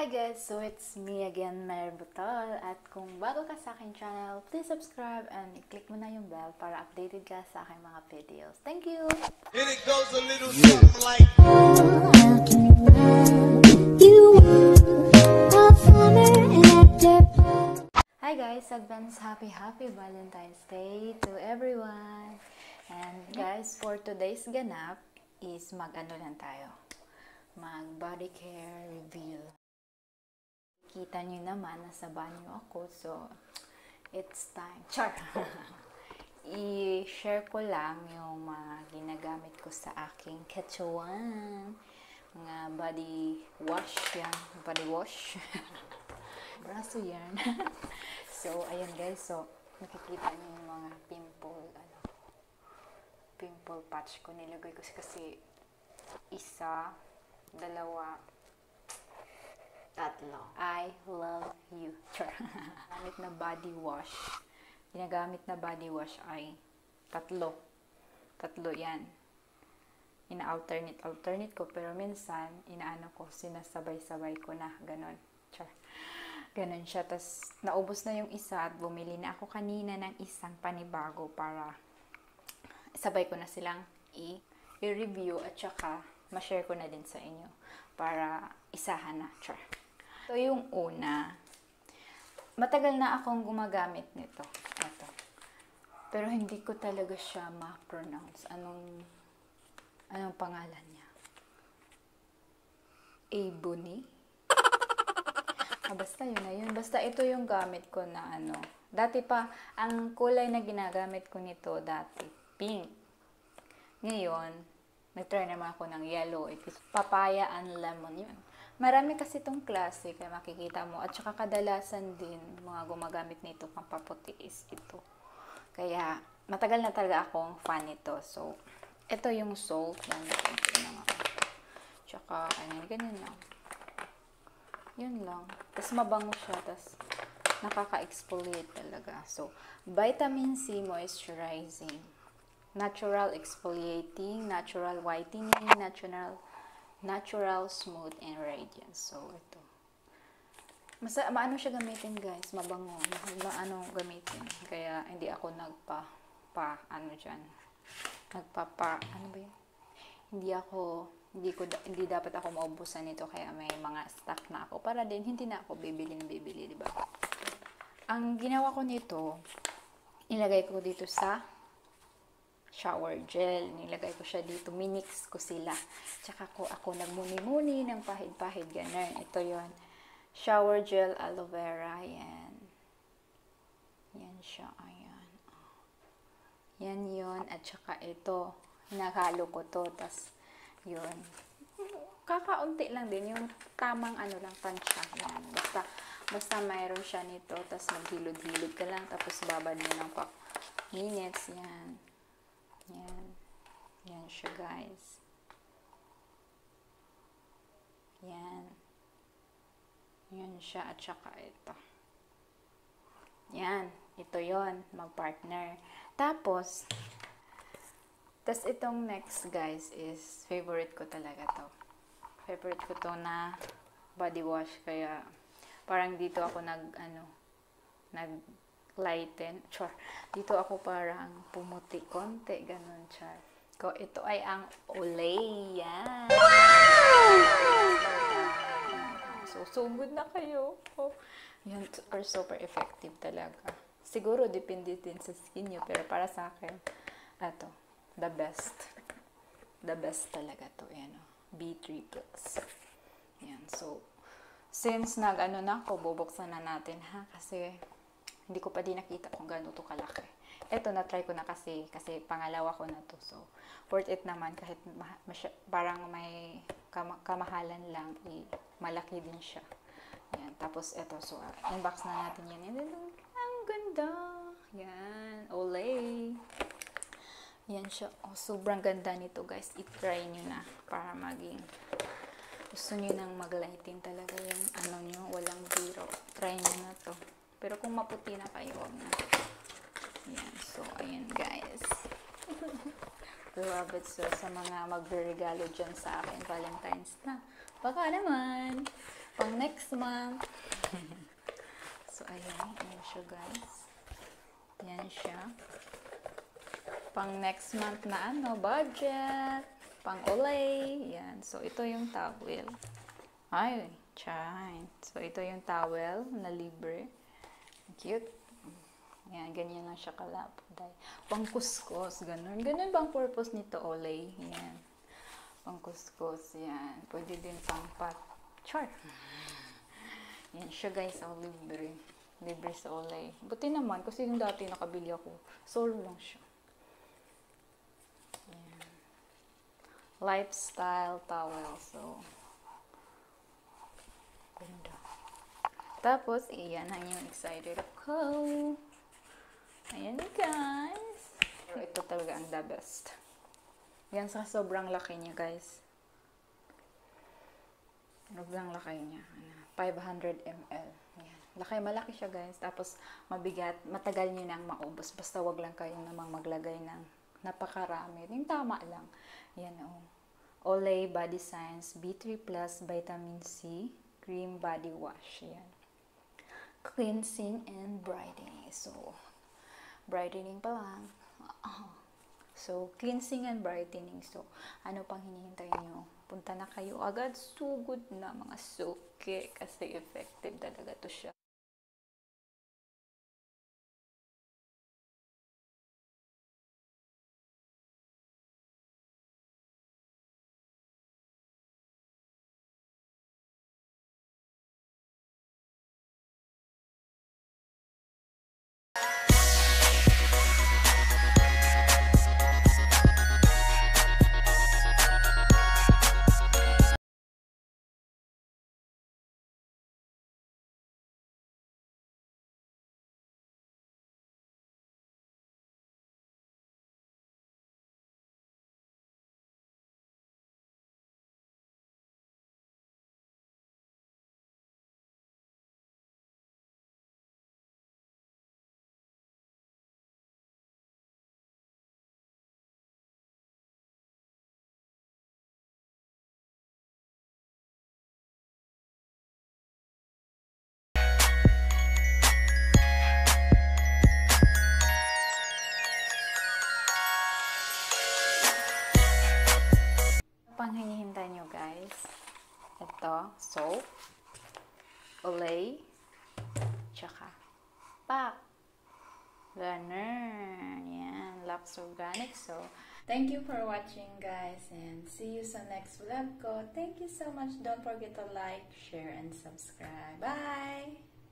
Hi guys! So it's me again, Mary Butal. At kung bago ka sa aking channel, please subscribe and i-click mo na yung bell para updated ka sa aking mga videos. Thank you! And it goes a little something like Hi guys! Advance happy Valentine's Day to everyone! And guys, for today's ganap is mag-ano lang tayo. Mag body care reveal. Kita nyo naman, nasa banyo ako. So, it's time. Char! I-share ko lang yung mga ginagamit ko sa aking Quechua1. Mga body wash yan. Body wash. Braso yan. So, ayan guys. So, nakikita nyo yung mga pimple patch ko. Nilagay ko kasi isa, dalawa, tatlo. I love you. Ginagamit na body wash. Ginagamit na body wash ay tatlo. Tatlo yan. Ina-alternate ko. Pero minsan, inaano ko, sinasabay-sabay ko na. Ganon. Ganon siya. Tapos, naubos na yung isa at bumili na ako kanina ng isang panibago para sabay ko na silang i-review at saka ma-share ko na din sa inyo para isahan na. Ito yung una. Matagal na akong gumagamit nito. Ito. Pero hindi ko talaga siya ma-pronounce. Anong pangalan niya? Ebony? Basta yun na yun. Basta ito yung gamit ko na ano. Dati pa, ang kulay na ginagamit ko nito dati, pink. Ngayon, nag-try naman ako ng yellow. It's papaya and lemon yun. Marami kasi itong klase, kaya makikita mo. At saka kadalasan din, mga gumagamit nito pang paputi is ito. Kaya, matagal na talaga akong fan nito. So, ito yung salt. Yan, tsaka, ganyan lang. Yun lang. Tapos mabango siya. Tapos, nakaka-exfoliate talaga. So, vitamin C moisturizing. Natural exfoliating, natural whitening, natural smooth and radiant. So, ito. Maano siya gamitin, guys. Mabango. Maano gamitin. Kaya, hindi ako hindi dapat ako maubusan nito. Kaya may mga stock na ako. Para din, hindi na ako bibili, diba? Ang ginawa ko nito, ilagay ko dito sa shower gel. Nilagay ko siya dito. Minix ko sila. Tsaka ako nagmuni-muni ng pahid-pahid. Ganun. Ito yon. Shower gel aloe vera. Yan. Yan siya. Ayan. Yan yun. At saka ito. Hinahalo ko to. Tas yun. Kakaunti lang din. Yung tamang lang tansya. Yan. Basta mayroon siya nito. Tas maghilod-hilod ka lang. Tapos babad mo ng minutes. Yan. Yan. Yan siya, guys. Yan. Yan siya. At saka ito. Yan. Ito yon, mag-partner. Tapos itong next, guys, is favorite ko talaga to. Favorite ko to na body wash. Kaya, parang dito ako lighten. Dito ako parang pumuti konti. Ganun, ito ay ang Olay. Yan. So, sugod na kayo. Yan, super effective talaga. Siguro, depende din sa skin nyo. Pero para sa akin, the best. The best talaga to. Yan, B3+. Yan, so, since na ako, bubuksan na natin, ha? Kasi, hindi ko pa din nakita kung gaano to kalaki. Ito, na-try ko na kasi pangalawa ko na to. So, worth it naman kahit parang may kamahalan lang, malaki din siya. Yan. Tapos, ito. So, unbox na natin yan. Ang ganda. Yan. Olay. Yan siya. Oh, sobrang ganda nito, guys. I-try nyo na para gusto nyo nang mag-lighting talaga yung nyo, walang biro. Try nyo na to. Pero kung maputi na kayo, yan. So, ayan, guys. Love it. So, sa mga magre-regalo dyan sa akin, Valentine's na. Baka naman, pang next month. So, ayan. Ayan siya, guys. Yan siya. Pang next month na budget. Pang Olay. Yan. So, ito yung towel. Ay, chine. So, ito yung towel na libre. Cute. Yan, ganyan lang siya kalapad. Pang kuskus, ganun. Ganun bang purpose nito, Olay? Yan. Pang kuskus, yan. Pwede din pang pot. Char. Yan siya, guys. Libre. Libre sa Olay. Buti naman, kasi yung dati nakabili ako, solo lang siya. Yan. Lifestyle towel. So, ganda. Tapos, iyan ang yung excited ako. Ayan, guys. Pero ito talaga ang the best. Yan sa sobrang laki niya, guys. Sobrang laki niya. 500 ml. Yan. Malaki siya, guys. Tapos, mabigat. Matagal niyo nang maubos. Basta wag lang kayo namang maglagay ng napakarami. Yung tama lang. Yan, Olay Body Science B3 Plus Vitamin C Cream Body Wash. Yan. Cleansing and brightening. So, brightening pa lang. So, cleansing and brightening. So, ano pang hinihintay nyo? Punta na kayo agad. Sugod na mga suki. Kasi effective talaga to siya. Pang hinihintay nyo, guys. Ito, soap, Olay, tsaka pak. Ganun. Yan, Lux Organic. So, thank you for watching, guys, and see you sa next vlog ko. Thank you so much. Don't forget to like, share, and subscribe. Bye!